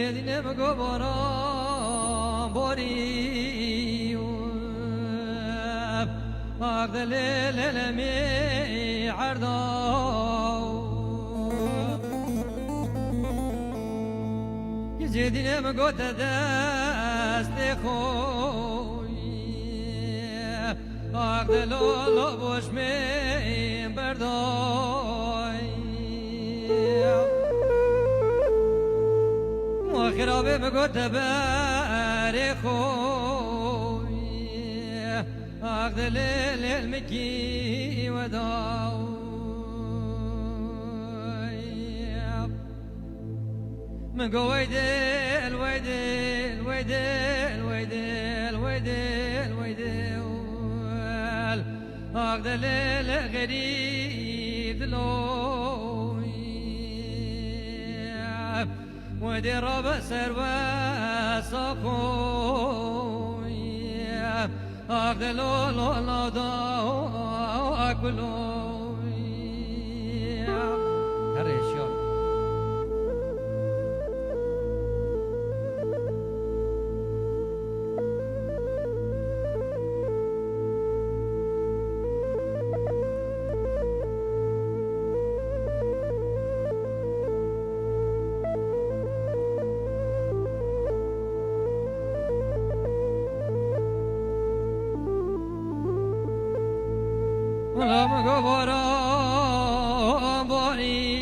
الذين مقبرا بوري أخذ للمي عرضا يزيدين مقود دست خوي أخذ لولو بوش من برداي وخراب مقود باري خوي أخذ للمكي وداو من قويدل ويدل ويدل ويدل ويدل ويدل أخذ للغريب دلوي ودي رب سروا صقوي أخذ لولو لداو أكلوي هرشيون لما قبرا بوري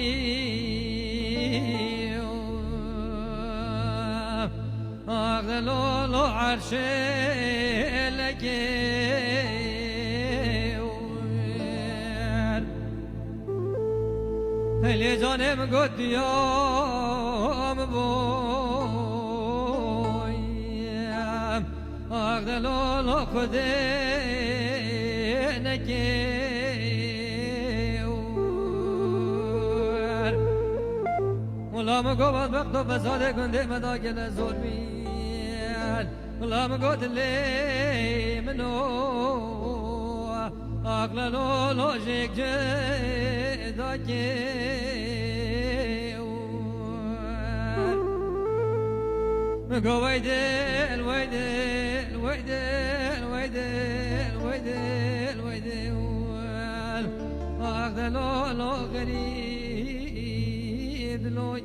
أخذ لولو عرش لكي اللي جانب قد يوم بوي أخذ لولو خذينكي ولا مقبض بقطب بسادة كنت مداكل زور بيان ولا مقود اللي منو أقل لولو جيك جداكي ويدل ويدل ويدل ويدل ويدل ويدل أخذ لولو غريب لو